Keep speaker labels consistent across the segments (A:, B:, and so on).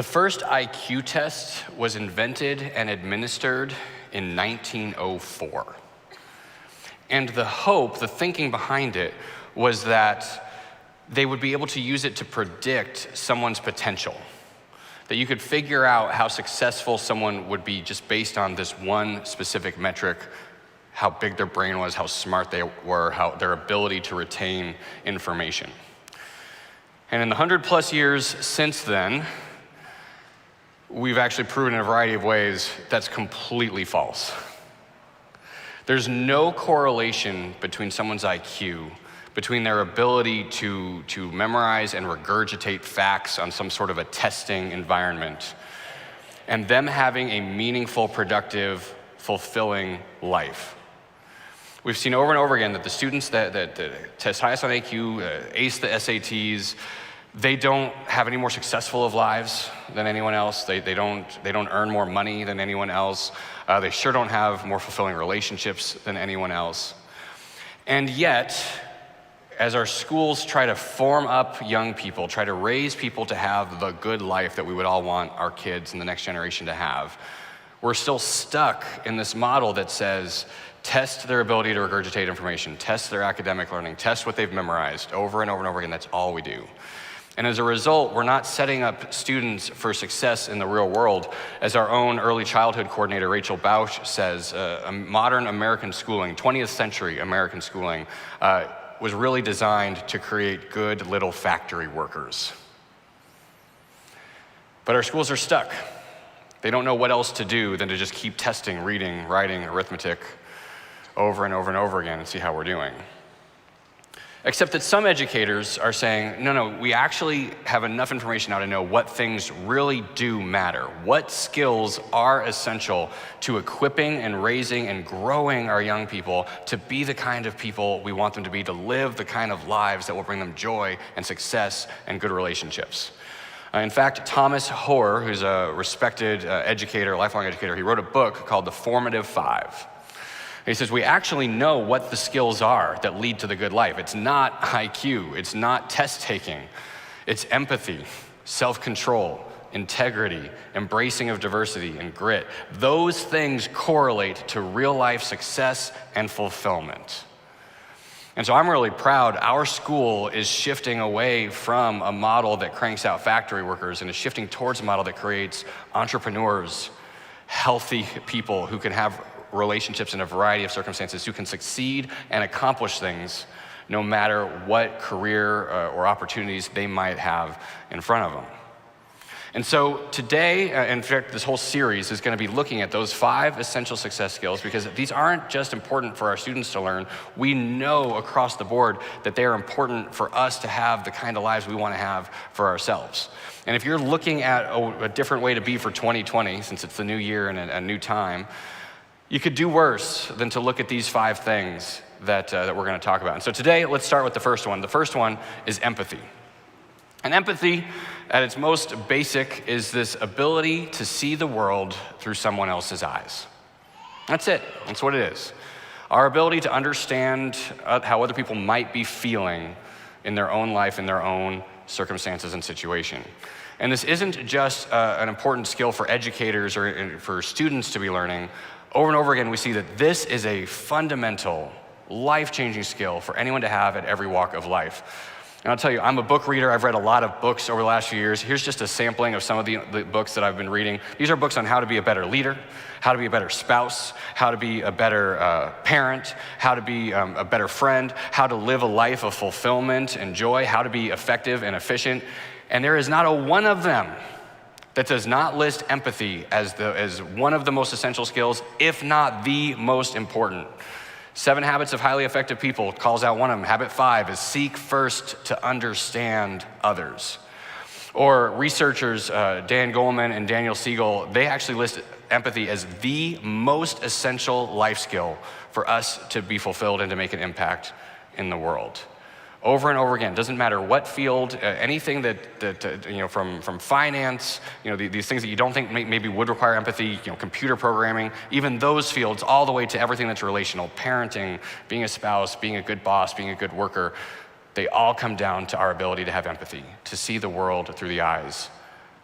A: first IQ test was invented and administered in 1904. And the hope, the thinking behind it, was that they would be able to use it to predict someone's potential. That you could figure out how successful someone would be just based on this one specific metric, how big their brain was, how smart they were, how their ability to retain information. And in the 100+ years since then, we've actually proven in a variety of ways that's completely false. There's no correlation between someone's IQ, between their ability to memorize and regurgitate facts on some sort of a testing environment, and them having a meaningful, productive, fulfilling life. We've seen over and over again that the students that test highest on IQ, ace the SATs, they don't have any more successful of lives than anyone else. They don't earn more money than anyone else. They sure don't have more fulfilling relationships than anyone else. And yet, as our schools try to form up young people, try to raise people to have the good life that we would all want our kids and the next generation to have, we're still stuck in this model that says, test their ability to regurgitate information, test their academic learning, test what they've memorized over and over and over again. That's all we do. And as a result, we're not setting up students for success in the real world. As our own early childhood coordinator, Rachel Bausch, says, modern American schooling, 20th century American schooling, was really designed to create good little factory workers. But our schools are stuck. They don't know what else to do than to just keep testing, reading, writing, arithmetic over and over and over again and see how we're doing. Except that some educators are saying, no, we actually have enough information now to know what things really do matter. What skills are essential to equipping and raising and growing our young people to be the kind of people we want them to be, to live the kind of lives that will bring them joy and success and good relationships. In fact, Thomas Hoare, who's a respected educator, lifelong educator, he wrote a book called The Formative Five. He says, we actually know what the skills are that lead to the good life. It's not IQ, it's not test taking, it's empathy, self-control, integrity, embracing of diversity, and grit. Those things correlate to real life success and fulfillment. And so I'm really proud our school is shifting away from a model that cranks out factory workers and is shifting towards a model that creates entrepreneurs, healthy people who can have relationships in a variety of circumstances, who can succeed and accomplish things no matter what career or opportunities they might have in front of them. And so today, in fact, this whole series is going to be looking at those 5 essential success skills, because these aren't just important for our students to learn. We know across the board that they are important for us to have the kind of lives we want to have for ourselves. And if you're looking at a different way to be for 2020, since it's the new year and a new time, you could do worse than to look at these 5 things that we're going to talk about. And so today, let's start with the first one. The first one is empathy. And empathy, at its most basic, is this ability to see the world through someone else's eyes. That's it. That's what it is. Our ability to understand how other people might be feeling in their own life, in their own circumstances and situation. And this isn't just an important skill for educators or for students to be learning. Over and over again, we see that this is a fundamental, life-changing skill for anyone to have at every walk of life. And I'll tell you, I'm a book reader. I've read a lot of books over the last few years. Here's just a sampling of some of the books that I've been reading. These are books on how to be a better leader, how to be a better spouse, how to be a better parent, how to be a better friend, how to live a life of fulfillment and joy, how to be effective and efficient. And there is not a one of them that does not list empathy as one of the most essential skills, if not the most important. 7 Habits of Highly Effective People calls out one of them. Habit 5 is seek first to understand others. Or researchers Dan Goleman and Daniel Siegel, they actually list empathy as the most essential life skill for us to be fulfilled and to make an impact in the world. Over and over again, doesn't matter what field, anything that from finance, these things that you don't think maybe would require empathy, computer programming, even those fields, all the way to everything that's relational, parenting, being a spouse, being a good boss, being a good worker, they all come down to our ability to have empathy, to see the world through the eyes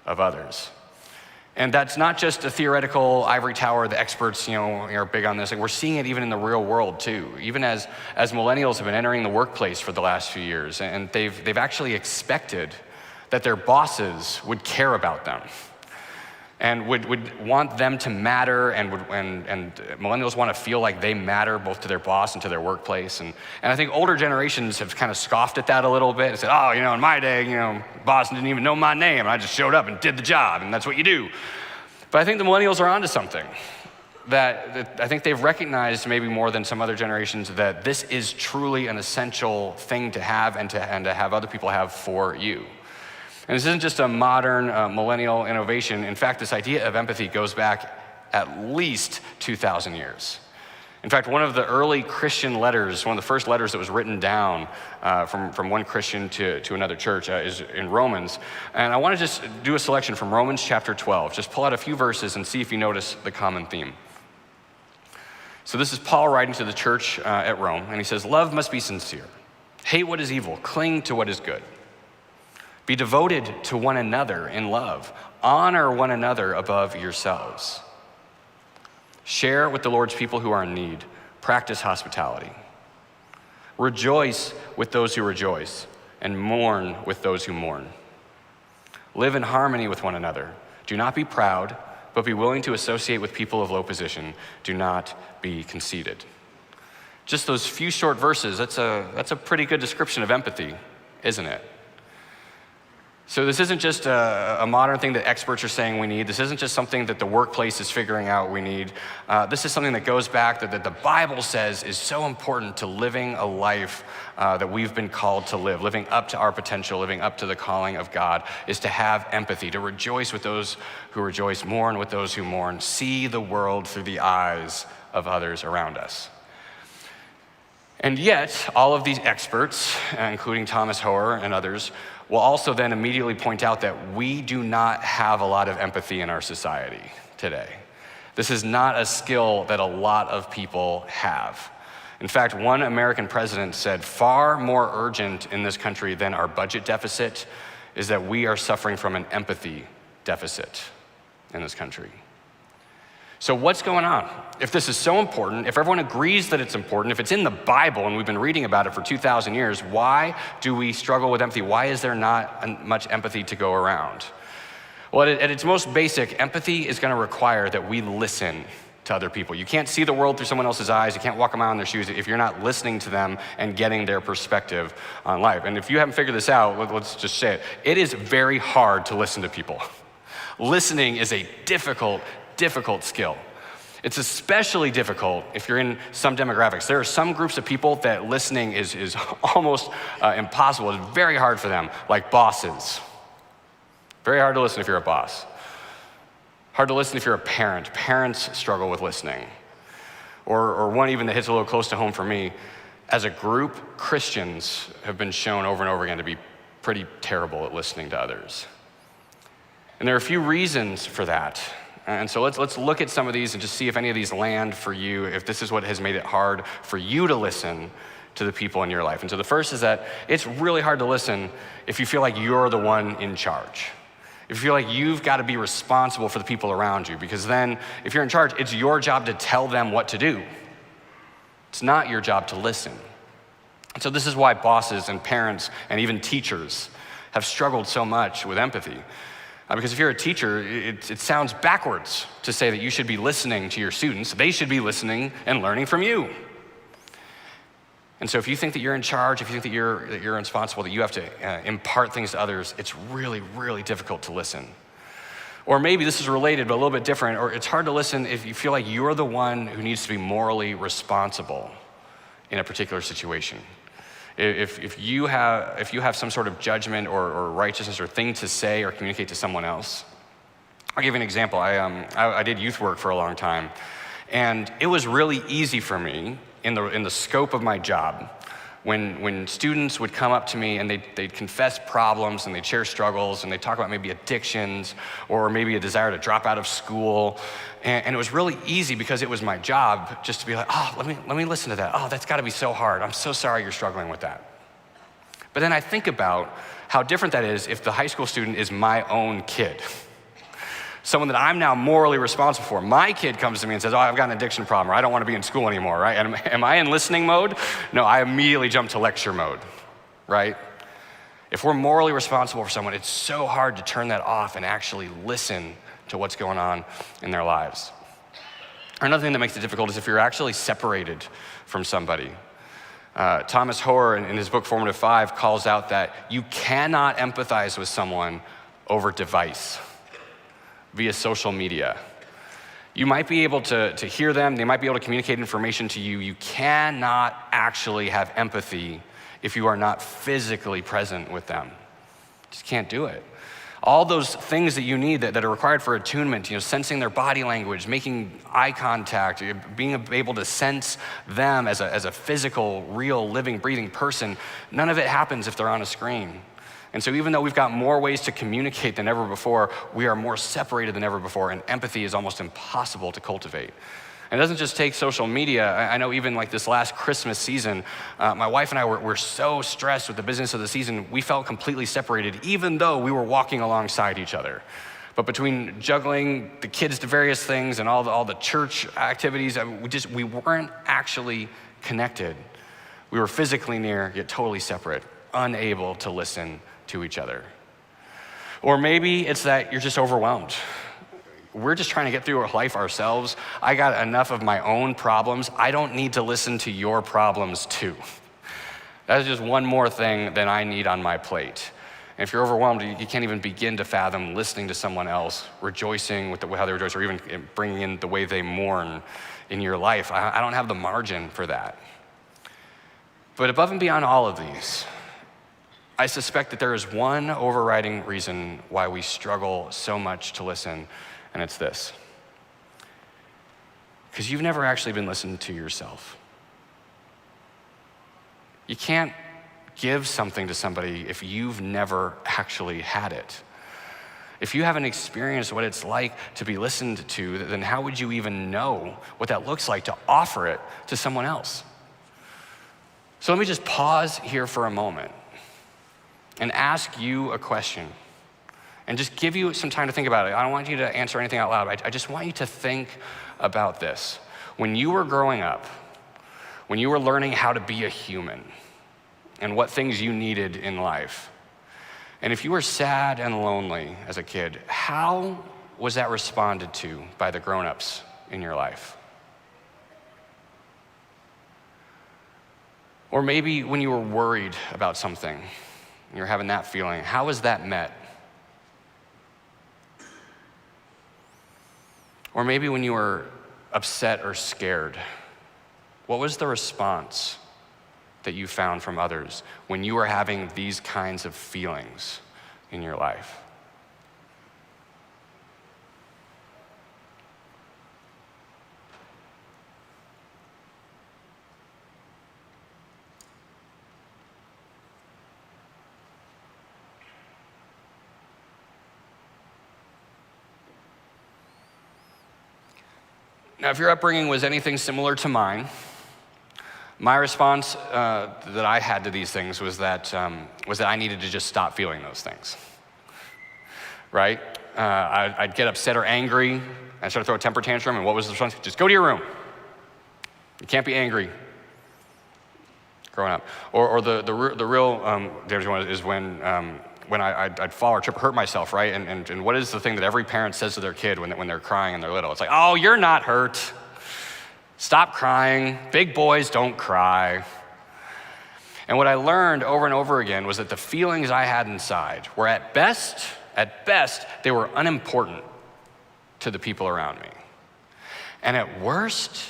A: of others. And that's not just a theoretical ivory tower, the experts, are big on this. Like, we're seeing it even in the real world too. Even as millennials have been entering the workplace for the last few years, and they've actually expected that their bosses would care about them and would want them to matter, and millennials want to feel like they matter both to their boss and to their workplace. And I think older generations have kind of scoffed at that a little bit and said, oh, in my day, boss didn't even know my name. I just showed up and did the job, and that's what you do. But I think the millennials are onto something. That I think they've recognized maybe more than some other generations that this is truly an essential thing to have and to have other people have for you. And this isn't just a modern millennial innovation. In fact, this idea of empathy goes back at least 2,000 years. In fact, one of the early Christian letters, one of the first letters that was written down from one Christian to another church is in Romans. And I want to just do a selection from Romans chapter 12. Just pull out a few verses and see if you notice the common theme. So this is Paul writing to the church at Rome, and he says, love must be sincere. Hate what is evil, cling to what is good. Be devoted to one another in love. Honor one another above yourselves. Share with the Lord's people who are in need. Practice hospitality. Rejoice with those who rejoice, and mourn with those who mourn. Live in harmony with one another. Do not be proud, but be willing to associate with people of low position. Do not be conceited. Just those few short verses, that's a pretty good description of empathy, isn't it? So this isn't just a modern thing that experts are saying we need. This isn't just something that the workplace is figuring out we need. This is something that goes back that the Bible says is so important to living a life that we've been called to live, living up to our potential, living up to the calling of God, is to have empathy, to rejoice with those who rejoice, mourn with those who mourn, see the world through the eyes of others around us. And yet, all of these experts, including Thomas Hoare and others, will also then immediately point out that we do not have a lot of empathy in our society today. This is not a skill that a lot of people have. In fact, one American president said, far more urgent in this country than our budget deficit is that we are suffering from an empathy deficit in this country. So what's going on? If this is so important, if everyone agrees that it's important, if it's in the Bible and we've been reading about it for 2,000 years, why do we struggle with empathy? Why is there not much empathy to go around? Well, at its most basic, empathy is going to require that we listen to other people. You can't see the world through someone else's eyes. You can't walk around in their shoes if you're not listening to them and getting their perspective on life. And if you haven't figured this out, let's just say it. It is very hard to listen to people. Listening is a difficult skill. It's especially difficult if you're in some demographics. There are some groups of people that listening is almost impossible. It's very hard for them, like bosses. Very hard to listen if you're a boss. Hard to listen if you're a parent. Parents struggle with listening. Or one even that hits a little close to home for me, as a group, Christians have been shown over and over again to be pretty terrible at listening to others. And there are a few reasons for that. And so let's look at some of these and just see if any of these land for you, if this is what has made it hard for you to listen to the people in your life. And so the first is that it's really hard to listen if you feel like you're the one in charge. If you feel like you've got to be responsible for the people around you, because then if you're in charge, it's your job to tell them what to do. It's not your job to listen. And so this is why bosses and parents and even teachers have struggled so much with empathy. Because if you're a teacher, it sounds backwards to say that you should be listening to your students. They should be listening and learning from you. And so if you think that you're in charge, if you think that you're responsible, that you have to impart things to others, it's really, really difficult to listen. Or maybe this is related, but a little bit different, or it's hard to listen if you feel like you're the one who needs to be morally responsible in a particular situation. If you have some sort of judgment or righteousness or thing to say or communicate to someone else. I'll give you an example. I did youth work for a long time, and it was really easy for me in the scope of my job when students would come up to me and they'd confess problems and they'd share struggles and they'd talk about maybe addictions or maybe a desire to drop out of school. And it was really easy because it was my job just to be like, oh, let me listen to that. Oh, that's gotta be so hard. I'm so sorry you're struggling with that. But then I think about how different that is if the high school student is my own kid. Someone that I'm now morally responsible for. My kid comes to me and says, oh, I've got an addiction problem, or I don't want to be in school anymore, right? And am I in listening mode? No, I immediately jump to lecture mode, right? If we're morally responsible for someone, it's so hard to turn that off and actually listen to what's going on in their lives. Another thing that makes it difficult is if you're actually separated from somebody. Thomas Hoare, in his book Formative 5, calls out that you cannot empathize with someone over device, via social media. You might be able to hear them, they might be able to communicate information to you. You cannot actually have empathy if you are not physically present with them. Just can't do it. All those things that you need that are required for attunement, sensing their body language, making eye contact, being able to sense them as a physical, real, living, breathing person, none of it happens if they're on a screen. And so even though we've got more ways to communicate than ever before, we are more separated than ever before, and empathy is almost impossible to cultivate. And it doesn't just take social media. I know even like this last Christmas season, my wife and I were so stressed with the business of the season, we felt completely separated, even though we were walking alongside each other. But between juggling the kids to various things and all the church activities, we weren't actually connected. We were physically near, yet totally separate, unable to listen to each other. Or maybe it's that you're just overwhelmed. We're just trying to get through our life ourselves. I got enough of my own problems. I don't need to listen to your problems too. That's just one more thing than I need on my plate. And if you're overwhelmed, you can't even begin to fathom listening to someone else, rejoicing with how they rejoice, or even bringing in the way they mourn in your life. I don't have the margin for that. But above and beyond all of these, I suspect that there is one overriding reason why we struggle so much to listen, and it's this. Because you've never actually been listened to yourself. You can't give something to somebody if you've never actually had it. If you haven't experienced what it's like to be listened to, then how would you even know what that looks like to offer it to someone else? So let me just pause here for a moment and ask you a question and just give you some time to think about it. I don't want you to answer anything out loud. I just want you to think about this. When you were growing up, when you were learning how to be a human and what things you needed in life, and if you were sad and lonely as a kid, how was that responded to by the grown-ups in your life? Or maybe when you were worried about something, you're having that feeling, how was that met? Or maybe when you were upset or scared, what was the response that you found from others when you were having these kinds of feelings in your life? Now, if your upbringing was anything similar to mine, my response that I had to these things was that I needed to just stop feeling those things, right? I'd get upset or angry, I'd start to throw a temper tantrum, and what was the response? Just go to your room. You can't be angry growing up. Or the real dangerous one is when I'd fall or trip or hurt myself, right? And what is the thing that every parent says to their kid when they're crying and they're little? It's like, oh, you're not hurt. Stop crying. Big boys don't cry. And what I learned over and over again was that the feelings I had inside were at best, they were unimportant to the people around me. And at worst,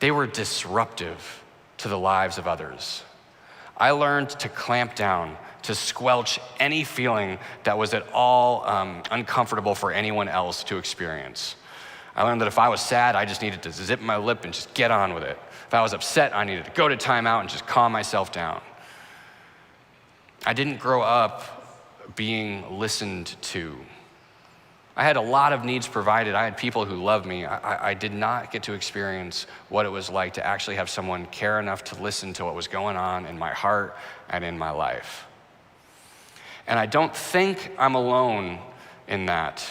A: they were disruptive to the lives of others. I learned to clamp down, to squelch any feeling that was at all uncomfortable for anyone else to experience. I learned that if I was sad, I just needed to zip my lip and just get on with it. If I was upset, I needed to go to timeout and just calm myself down. I didn't grow up being listened to. I had a lot of needs provided. I had people who loved me. I did not get to experience what it was like to actually have someone care enough to listen to what was going on in my heart and in my life. And I don't think I'm alone in that.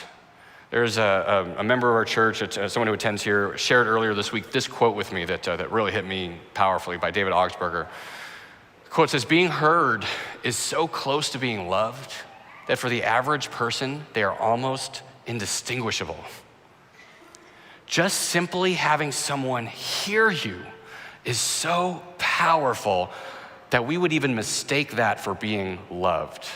A: There's a member of our church, someone who attends here, shared earlier this week this quote with me that really hit me powerfully by David Augsburger. The quote says, "Being heard is so close to being loved that for the average person, they are almost indistinguishable. Just simply having someone hear you is so powerful that we would even mistake that for being loved."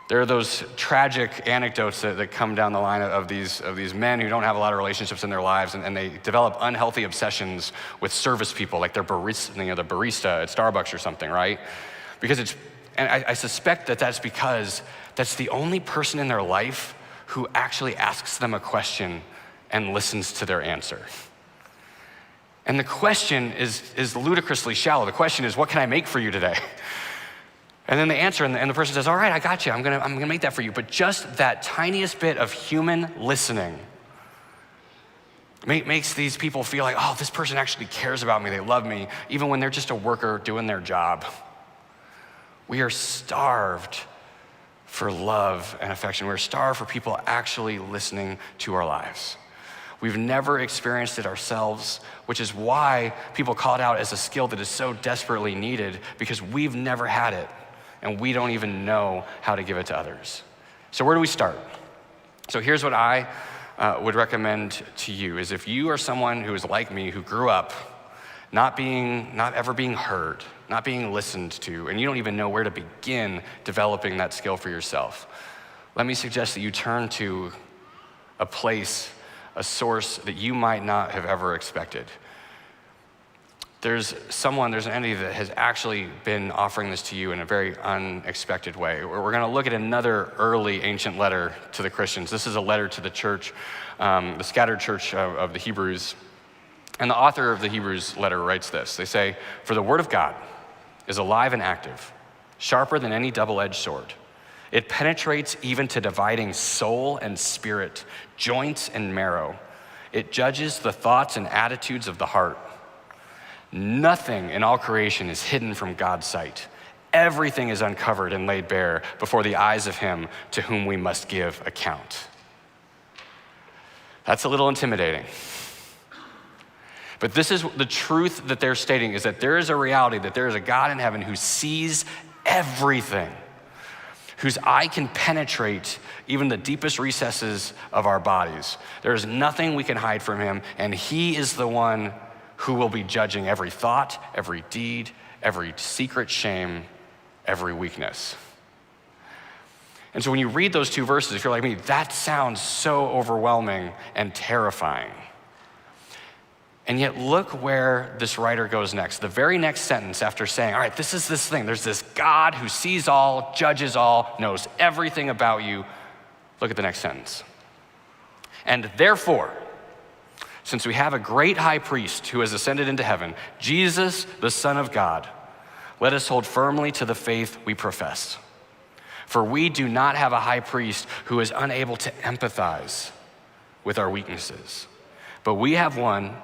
A: There are those tragic anecdotes that come down the line of these men who don't have a lot of relationships in their lives, and they develop unhealthy obsessions with service people, like their barista, the barista at Starbucks or something, right? Because I suspect that's because that's the only person in their life who actually asks them a question and listens to their answer. And the question is ludicrously shallow. The question is, what can I make for you today? And then they answer, and the person says, all right, I got you. I'm gonna make that for you. But just that tiniest bit of human listening makes these people feel like, oh, this person actually cares about me. They love me, even when they're just a worker doing their job. We are starved for love and affection. We're starved for people actually listening to our lives. We've never experienced it ourselves, which is why people call it out as a skill that is so desperately needed, because we've never had it, and we don't even know how to give it to others. So where do we start? So here's what I would recommend to you, is if you are someone who is like me, who grew up not ever being heard, not being listened to, and you don't even know where to begin developing that skill for yourself, let me suggest that you turn to a place, a source that you might not have ever expected. There's an entity that has actually been offering this to you in a very unexpected way. We're gonna look at another early ancient letter to the Christians. This is a letter to the church, the scattered church of the Hebrews. And the author of the Hebrews letter writes this. They say, "For the word of God is alive and active, sharper than any double-edged sword. It penetrates even to dividing soul and spirit, joints and marrow. It judges the thoughts and attitudes of the heart. Nothing in all creation is hidden from God's sight. Everything is uncovered and laid bare before the eyes of him to whom we must give account." That's a little intimidating. But this is the truth that they're stating, is that there is a reality, that there is a God in heaven who sees everything, whose eye can penetrate even the deepest recesses of our bodies. There is nothing we can hide from him, and he is the one who will be judging every thought, every deed, every secret shame, every weakness. And so when you read those two verses, if you're like me, that sounds so overwhelming and terrifying. And yet look where this writer goes next. The very next sentence, after saying, all right, this is this thing. There's this God who sees all, judges all, knows everything about you. Look at the next sentence. "And therefore, since we have a great high priest who has ascended into heaven, Jesus, the Son of God, let us hold firmly to the faith we profess. For we do not have a high priest who is unable to empathize with our weaknesses, but we have one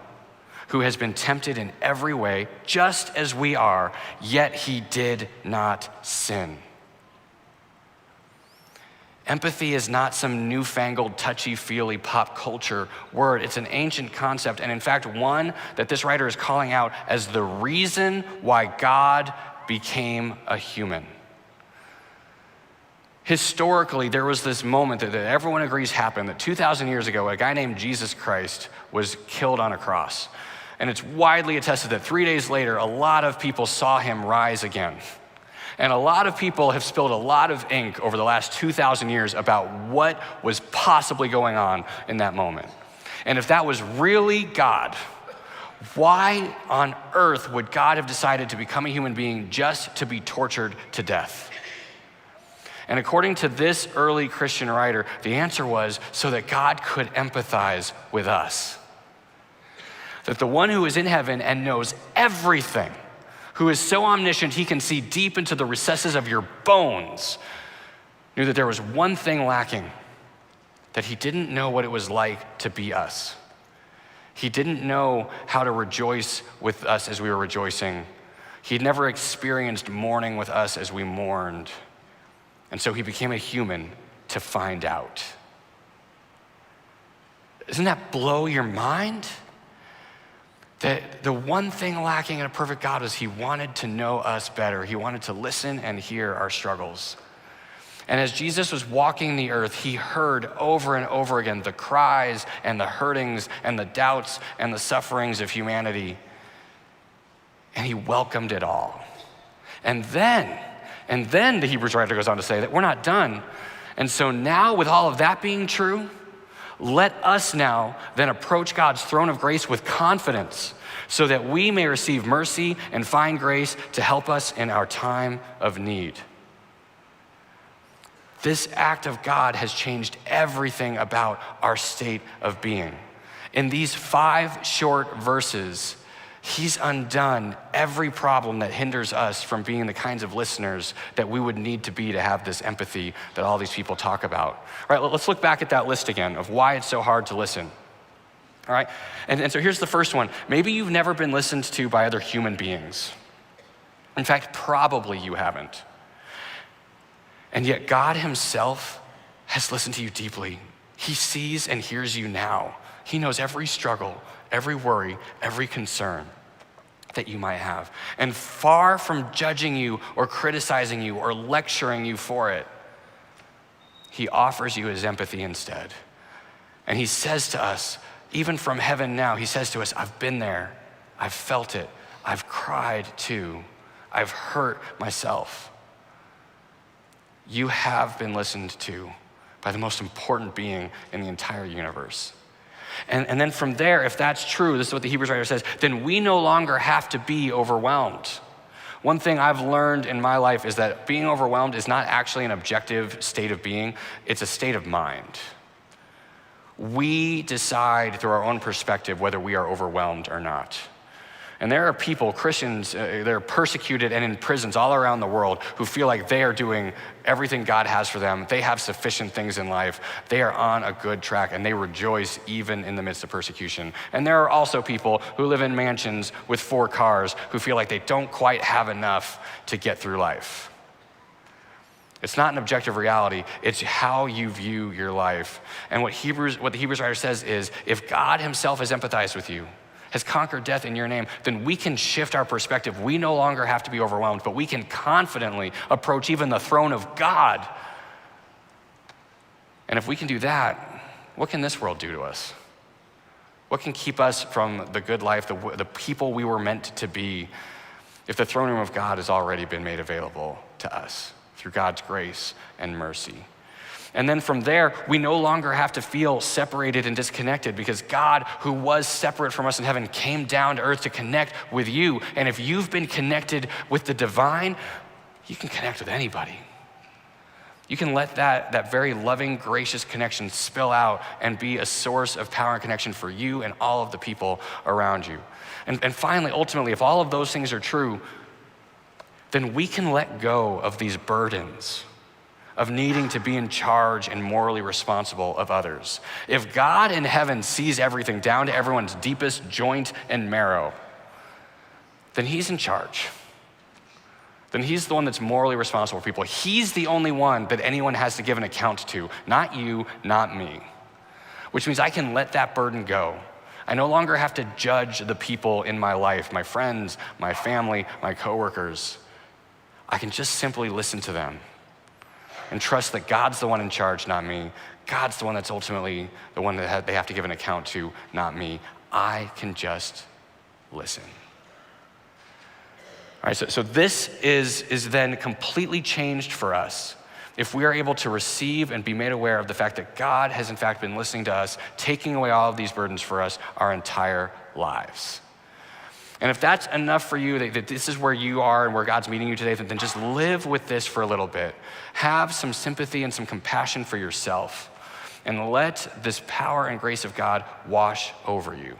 A: who has been tempted in every way, just as we are, yet he did not sin." Empathy is not some newfangled, touchy-feely pop culture word. It's an ancient concept, and in fact, one that this writer is calling out as the reason why God became a human. Historically, there was this moment that everyone agrees happened, that 2,000 years ago, a guy named Jesus Christ was killed on a cross. And it's widely attested that 3 days later, a lot of people saw him rise again. And a lot of people have spilled a lot of ink over the last 2,000 years about what was possibly going on in that moment. And if that was really God, why on earth would God have decided to become a human being just to be tortured to death? And according to this early Christian writer, the answer was so that God could empathize with us. That the one who is in heaven and knows everything, who is so omniscient he can see deep into the recesses of your bones, knew that there was one thing lacking, that he didn't know what it was like to be us. He didn't know how to rejoice with us as we were rejoicing. He'd never experienced mourning with us as we mourned. And so he became a human to find out. Doesn't that blow your mind? That the one thing lacking in a perfect God was he wanted to know us better. He wanted to listen and hear our struggles. And as Jesus was walking the earth, he heard over and over again the cries and the hurtings and the doubts and the sufferings of humanity. And he welcomed it all. And then the Hebrews writer goes on to say that we're not done. And so now, with all of that being true, let us now then approach God's throne of grace with confidence so that we may receive mercy and find grace to help us in our time of need. This act of God has changed everything about our state of being. In these 5 short verses, he's undone every problem that hinders us from being the kinds of listeners that we would need to be to have this empathy that all these people talk about. All right, let's look back at that list again of why it's so hard to listen. All right, and so here's the first one. Maybe you've never been listened to by other human beings. In fact, probably you haven't. And yet God himself has listened to you deeply. He sees and hears you now. He knows every struggle, every worry, every concern that you might have. And far from judging you or criticizing you or lecturing you for it, he offers you his empathy instead. And he says to us, even from heaven now, he says to us, I've been there, I've felt it, I've cried too, I've hurt myself. You have been listened to by the most important being in the entire universe. And then from there, if that's true, this is what the Hebrews writer says, then we no longer have to be overwhelmed. One thing I've learned in my life is that being overwhelmed is not actually an objective state of being, it's a state of mind. We decide through our own perspective whether we are overwhelmed or not. And there are people, Christians, they're persecuted and in prisons all around the world who feel like they are doing everything God has for them. They have sufficient things in life. They are on a good track and they rejoice even in the midst of persecution. And there are also people who live in mansions with 4 cars who feel like they don't quite have enough to get through life. It's not an objective reality, it's how you view your life. And what the Hebrews writer says is, if God himself has empathized with you, has conquered death in your name, then we can shift our perspective. We no longer have to be overwhelmed, but we can confidently approach even the throne of God. And if we can do that, what can this world do to us? What can keep us from the good life, the people we were meant to be, if the throne room of God has already been made available to us through God's grace and mercy? And then from there, we no longer have to feel separated and disconnected because God, who was separate from us in heaven, came down to earth to connect with you. And if you've been connected with the divine, you can connect with anybody. You can let that very loving, gracious connection spill out and be a source of power and connection for you and all of the people around you. And finally, ultimately, if all of those things are true, then we can let go of these burdens of needing to be in charge and morally responsible of others. If God in heaven sees everything down to everyone's deepest joint and marrow, then he's in charge. Then he's the one that's morally responsible for people. He's the only one that anyone has to give an account to, not you, not me. Which means I can let that burden go. I no longer have to judge the people in my life, my friends, my family, my coworkers. I can just simply listen to them and trust that God's the one in charge, not me. God's the one that's ultimately the one that they have to give an account to, not me. I can just listen. All right, so this is then completely changed for us if we are able to receive and be made aware of the fact that God has in fact been listening to us, taking away all of these burdens for us our entire lives. And if that's enough for you, that this is where you are and where God's meeting you today, then just live with this for a little bit. Have some sympathy and some compassion for yourself, and let this power and grace of God wash over you.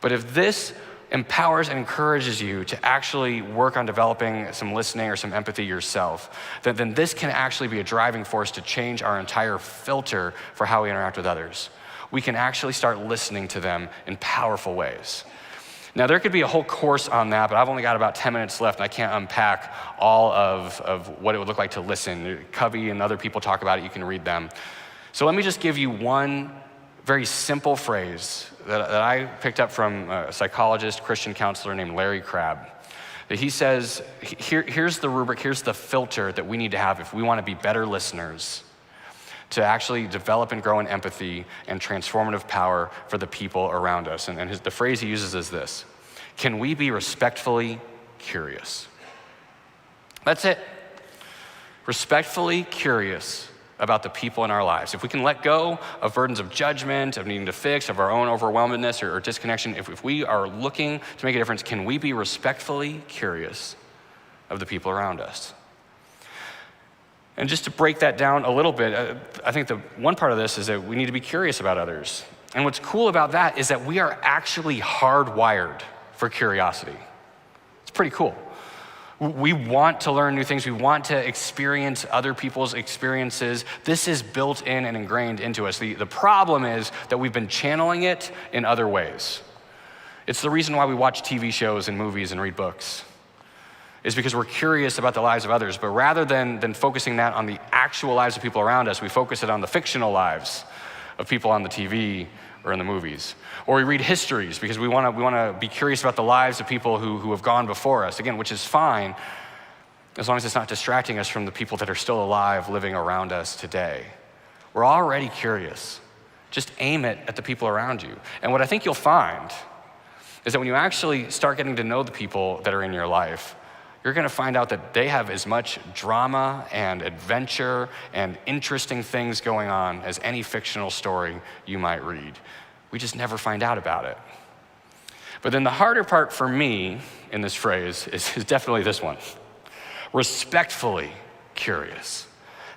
A: But if this empowers and encourages you to actually work on developing some listening or some empathy yourself, then this can actually be a driving force to change our entire filter for how we interact with others. We can actually start listening to them in powerful ways. Now, there could be a whole course on that, but I've only got about 10 minutes left, and I can't unpack all of what it would look like to listen. Covey and other people talk about it. You can read them. So let me just give you one very simple phrase that I picked up from a psychologist, Christian counselor named Larry Crabb. That he says, here's the rubric, here's the filter that we need to have if we want to be better listeners, to actually develop and grow in empathy and transformative power for the people around us. And the phrase he uses is this: can we be respectfully curious? That's it. Respectfully curious about the people in our lives. If we can let go of burdens of judgment, of needing to fix, of our own overwhelmedness or disconnection, if we are looking to make a difference, can we be respectfully curious of the people around us? And just to break that down a little bit, I think the one part of this is that we need to be curious about others. And what's cool about that is that we are actually hardwired for curiosity. It's pretty cool. We want to learn new things. We want to experience other people's experiences. This is built in and ingrained into us. The problem is that we've been channeling it in other ways. It's the reason why we watch TV shows and movies and read books. Is because we're curious about the lives of others, but rather than focusing that on the actual lives of people around us, we focus it on the fictional lives of people on the TV or in the movies. Or we read histories because we want to be curious about the lives of people who have gone before us, again, which is fine, as long as it's not distracting us from the people that are still alive living around us today. We're already curious. Just aim it at the people around you. And what I think you'll find is that when you actually start getting to know the people that are in your life, you're gonna find out that they have as much drama and adventure and interesting things going on as any fictional story you might read. We just never find out about it. But then the harder part for me in this phrase is definitely this one: respectfully curious.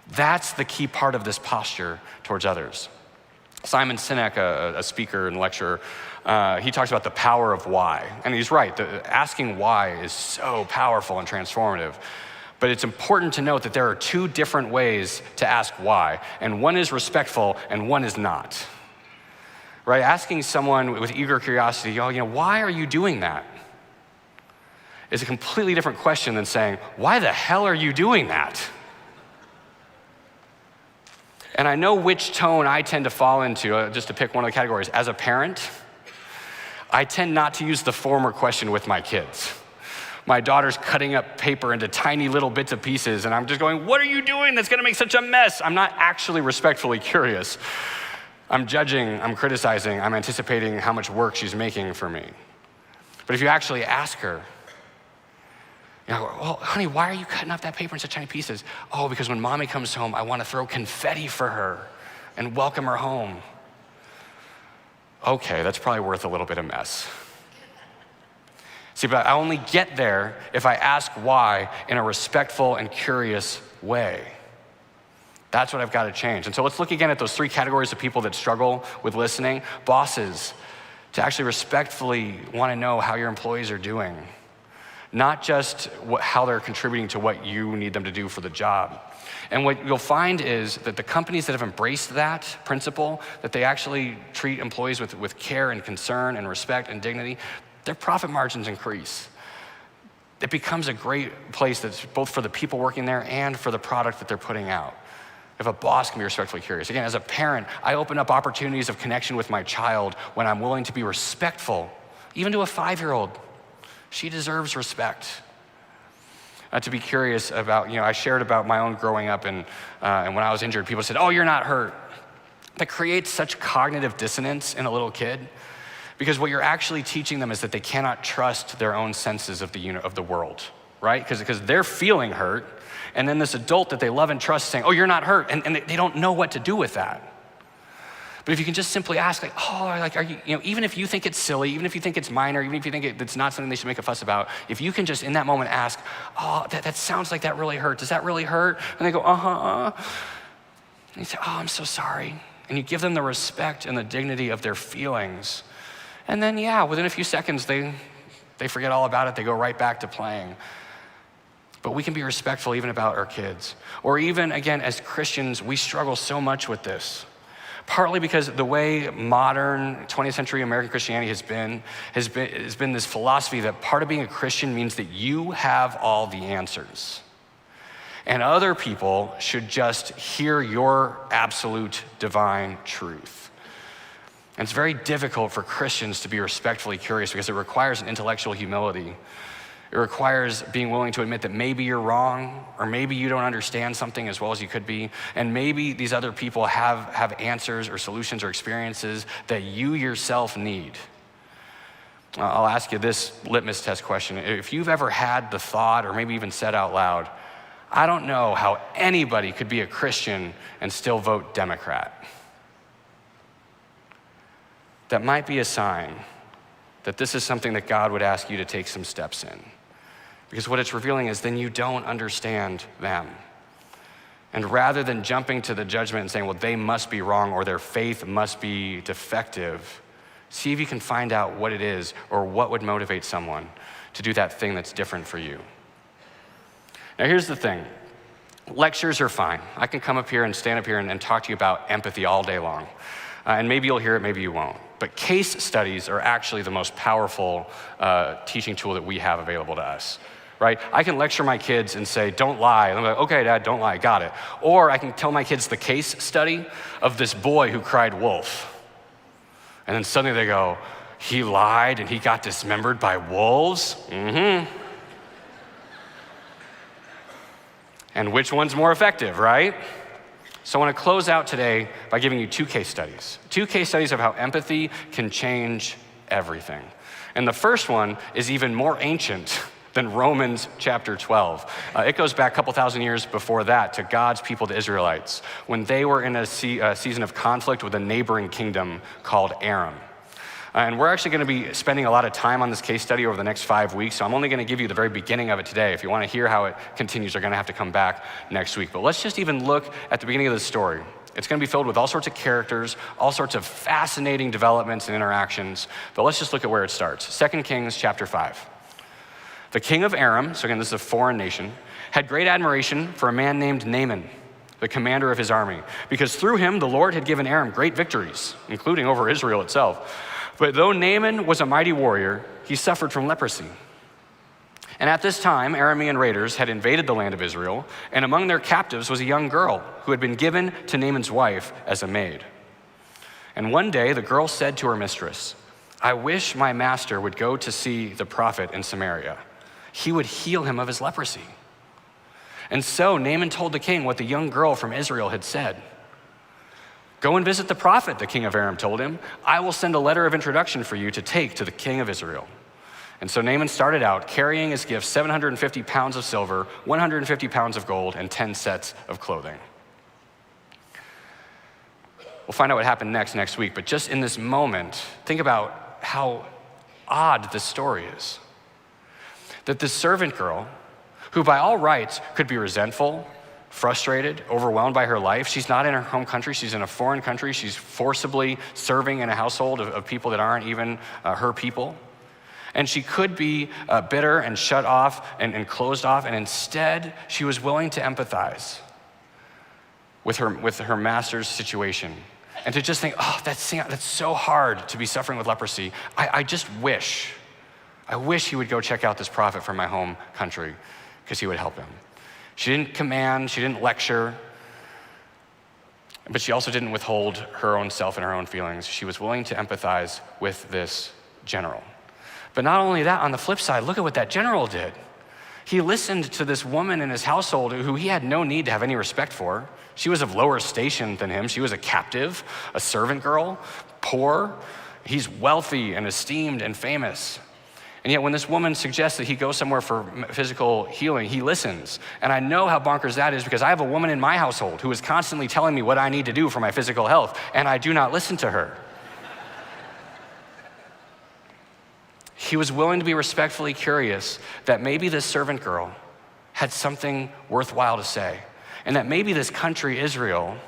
A: That's the key part of this posture towards others. Simon Sinek, a speaker and lecturer, he talks about the power of why. And he's right, asking why is so powerful and transformative. But it's important to note that there are two different ways to ask why, and one is respectful and one is not. Right? Asking someone with eager curiosity, why are you doing that? Is a completely different question than saying, why the hell are you doing that? And I know which tone I tend to fall into, just to pick one of the categories. As a parent, I tend not to use the former question with my kids. My daughter's cutting up paper into tiny little bits of pieces, and I'm just going, what are you doing that's gonna make such a mess? I'm not actually respectfully curious. I'm judging, I'm criticizing, I'm anticipating how much work she's making for me. But if you actually ask her, well, honey, why are you cutting up that paper in such tiny pieces? Oh, because when mommy comes home, I want to throw confetti for her and welcome her home. Okay, that's probably worth a little bit of mess. See, but I only get there if I ask why in a respectful and curious way. That's what I've got to change. And so let's look again at those three categories of people that struggle with listening. Bosses, to actually respectfully want to know how your employees are doing. Not just how they're contributing to what you need them to do for the job. And what you'll find is that the companies that have embraced that principle, that they actually treat employees with care and concern and respect and dignity, their profit margins increase. It becomes a great place that's both for the people working there and for the product that they're putting out. If a boss can be respectfully curious. Again, as a parent, I open up opportunities of connection with my child when I'm willing to be respectful, even to a 5-year-old. She deserves respect. To be curious about, I shared about my own growing up and when I was injured, people said, oh, you're not hurt. That creates such cognitive dissonance in a little kid because what you're actually teaching them is that they cannot trust their own senses of the world, right? Because they're feeling hurt, and then this adult that they love and trust saying, oh, you're not hurt, and they don't know what to do with that. But if you can just simply ask, are you, even if you think it's silly, even if you think it's minor, even if you think it's not something they should make a fuss about, if you can just in that moment ask, oh, that sounds like that really hurt. Does that really hurt? And they go, And you say, oh, I'm so sorry. And you give them the respect and the dignity of their feelings. And then, within a few seconds, they forget all about it. They go right back to playing. But we can be respectful even about our kids. Or even, again, as Christians, we struggle so much with this. Partly because the way modern 20th century American Christianity has been this philosophy that part of being a Christian means that you have all the answers. And other people should just hear your absolute divine truth. And it's very difficult for Christians to be respectfully curious because it requires an intellectual humility. It requires being willing to admit that maybe you're wrong, or maybe you don't understand something as well as you could be, and maybe these other people have answers or solutions or experiences that you yourself need. I'll ask you this litmus test question. If you've ever had the thought, or maybe even said out loud, I don't know how anybody could be a Christian and still vote Democrat, that might be a sign that this is something that God would ask you to take some steps in. Because what it's revealing is then you don't understand them. And rather than jumping to the judgment and saying, well, they must be wrong or their faith must be defective, see if you can find out what it is or what would motivate someone to do that thing that's different for you. Now here's the thing. Lectures are fine. I can come up here and stand up here and talk to you about empathy all day long. And maybe you'll hear it, maybe you won't. But case studies are actually the most powerful teaching tool that we have available to us, right? I can lecture my kids and say, don't lie. And I'm like, okay, Dad, don't lie, got it. Or I can tell my kids the case study of this boy who cried wolf. And then suddenly they go, he lied and he got dismembered by wolves? Mm-hmm. And which one's more effective, right? So I want to close out today by giving you two case studies. Two case studies of how empathy can change everything. And the first one is even more ancient than Romans chapter 12. It goes back a couple thousand years before that to God's people, the Israelites, when they were in a season of conflict with a neighboring kingdom called Aram. And we're actually going to be spending a lot of time on this case study over the next 5 weeks, so I'm only going to give you the very beginning of it today. If you want to hear how it continues, you're going to have to come back next week. But let's just even look at the beginning of the story. It's going to be filled with all sorts of characters, all sorts of fascinating developments and interactions, but let's just look at where it starts. 2 Kings chapter 5. The king of Aram, so again, this is a foreign nation, had great admiration for a man named Naaman, the commander of his army, because through him the Lord had given Aram great victories, including over Israel itself. But though Naaman was a mighty warrior, he suffered from leprosy. And at this time, Aramean raiders had invaded the land of Israel, and among their captives was a young girl who had been given to Naaman's wife as a maid. And one day the girl said to her mistress, I wish my master would go to see the prophet in Samaria. He would heal him of his leprosy. And so Naaman told the king what the young girl from Israel had said. Go and visit the prophet, the king of Aram told him. I will send a letter of introduction for you to take to the king of Israel. And so Naaman started out carrying as gifts 750 pounds of silver, 150 pounds of gold, and 10 sets of clothing. We'll find out what happened next week, but just in this moment, think about how odd this story is. That this servant girl, who by all rights could be resentful, frustrated, overwhelmed by her life. She's not in her home country, she's in a foreign country. She's forcibly serving in a household of people that aren't even her people. And she could be bitter and shut off and closed off, and instead she was willing to empathize with her master's situation. And to just think, oh, that's so hard to be suffering with leprosy. I wish he would go check out this prophet from my home country because he would help him. She didn't command, she didn't lecture, but she also didn't withhold her own self and her own feelings. She was willing to empathize with this general. But not only that, on the flip side, look at what that general did. He listened to this woman in his household who he had no need to have any respect for. She was of lower station than him. She was a captive, a servant girl, poor. He's wealthy and esteemed and famous. And yet when this woman suggests that he go somewhere for physical healing, he listens. And I know how bonkers that is because I have a woman in my household who is constantly telling me what I need to do for my physical health, and I do not listen to her. He was willing to be respectfully curious that maybe this servant girl had something worthwhile to say, and that maybe this country, Israel,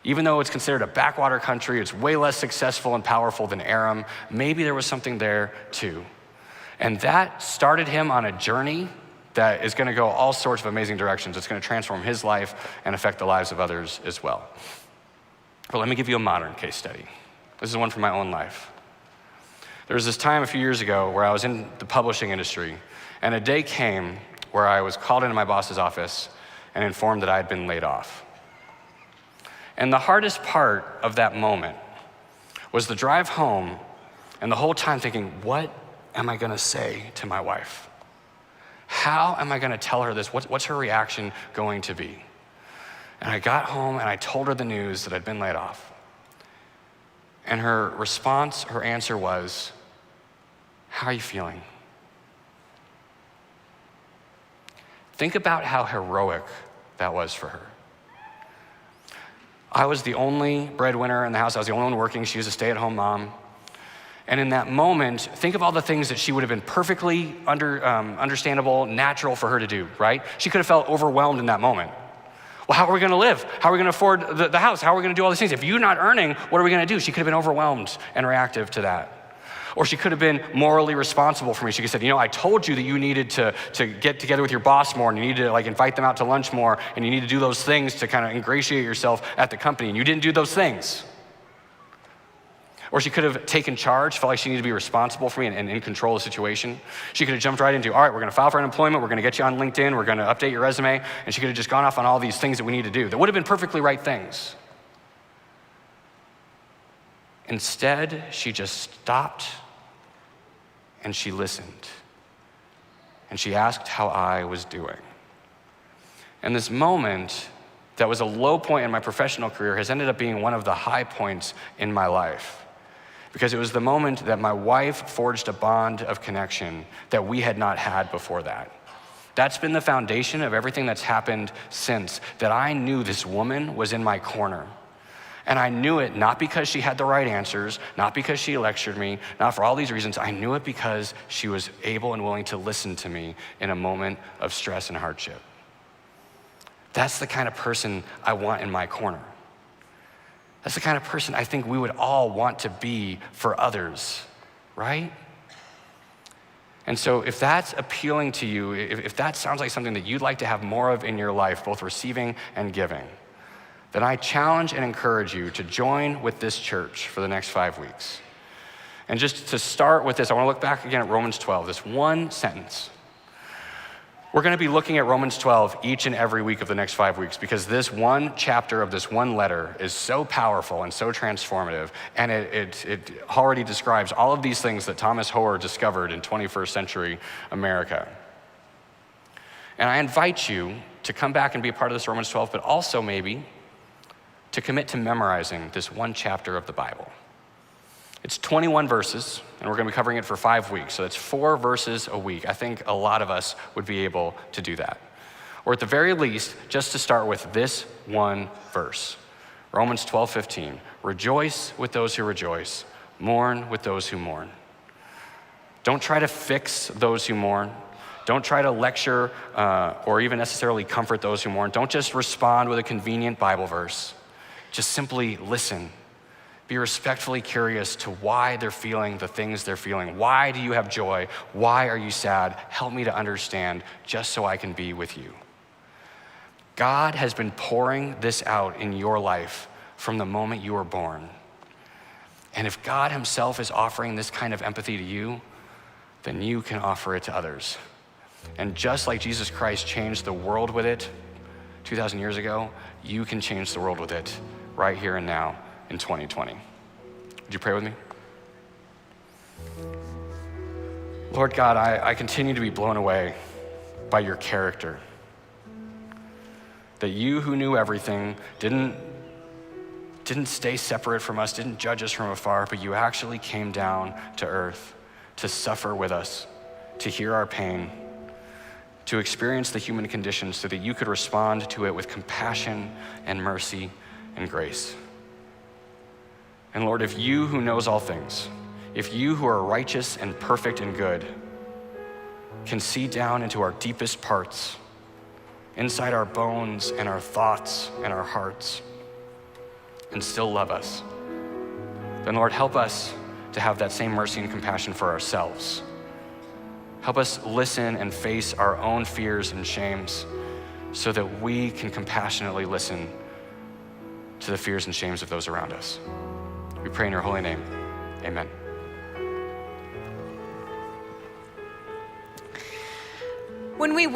A: even though it's considered a backwater country, it's way less successful and powerful than Aram, maybe there was something there too. And that started him on a journey that is going to go all sorts of amazing directions. It's going to transform his life and affect the lives of others as well. But let me give you a modern case study. This is one from my own life. There was this time a few years ago where I was in the publishing industry, and a day came where I was called into my boss's office and informed that I had been laid off. And the hardest part of that moment was the drive home and the whole time thinking, what am I gonna say to my wife? How am I gonna tell her this? What's her reaction going to be? And I got home and I told her the news that I'd been laid off. And her response, her answer was, how are you feeling? Think about how heroic that was for her. I was the only breadwinner in the house. I was the only one working. She was a stay-at-home mom. And in that moment, think of all the things that she would have been perfectly understandable, natural for her to do, right? She could have felt overwhelmed in that moment. Well, how are we gonna live? How are we gonna afford the house? How are we gonna do all these things? If you're not earning, what are we gonna do? She could have been overwhelmed and reactive to that. Or she could have been morally responsible for me. She could have said, I told you that you needed to get together with your boss more, and you need to invite them out to lunch more, and you need to do those things to kind of ingratiate yourself at the company, and you didn't do those things. Or she could have taken charge, felt like she needed to be responsible for me and in control of the situation. She could have jumped right into, all right, we're gonna file for unemployment, we're gonna get you on LinkedIn, we're gonna update your resume, and she could have just gone off on all these things that we need to do. That would have been perfectly right things. Instead, she just stopped and she listened. And she asked how I was doing. And this moment that was a low point in my professional career has ended up being one of the high points in my life. Because it was the moment that my wife forged a bond of connection that we had not had before that. That's been the foundation of everything that's happened since, that I knew this woman was in my corner. And I knew it not because she had the right answers, not because she lectured me, not for all these reasons. I knew it because she was able and willing to listen to me in a moment of stress and hardship. That's the kind of person I want in my corner. That's the kind of person I think we would all want to be for others, right? And so if that's appealing to you, if that sounds like something that you'd like to have more of in your life, both receiving and giving, then I challenge and encourage you to join with this church for the next 5 weeks. And just to start with this, I want to look back again at Romans 12, this one sentence. We're going to be looking at Romans 12 each and every week of the next 5 weeks because this one chapter of this one letter is so powerful and so transformative, and it already describes all of these things that Thomas Hoare discovered in 21st century America. And I invite you to come back and be a part of this Romans 12, but also maybe to commit to memorizing this one chapter of the Bible. It's 21 verses, and we're going to be covering it for 5 weeks, so that's 4 verses a week. I think a lot of us would be able to do that. Or at the very least, just to start with this one verse, Romans 12:15. Rejoice with those who rejoice, mourn with those who mourn. Don't try to fix those who mourn. Don't try to lecture or even necessarily comfort those who mourn. Don't just respond with a convenient Bible verse. Just simply listen. Be respectfully curious to why they're feeling the things they're feeling. Why do you have joy? Why are you sad? Help me to understand just so I can be with you. God has been pouring this out in your life from the moment you were born. And if God himself is offering this kind of empathy to you, then you can offer it to others. And just like Jesus Christ changed the world with it 2,000 years ago, you can change the world with it right here and now in 2020. Would you pray with me? Lord God, I continue to be blown away by your character. That you who knew everything didn't stay separate from us, didn't judge us from afar, but you actually came down to earth to suffer with us, to hear our pain, to experience the human condition so that you could respond to it with compassion and mercy and grace. And Lord, if you who knows all things, if you who are righteous and perfect and good can see down into our deepest parts, inside our bones and our thoughts and our hearts, and still love us, then Lord, help us to have that same mercy and compassion for ourselves. Help us listen and face our own fears and shames so that we can compassionately listen to the fears and shames of those around us. We pray in your holy name. Amen.
B: When we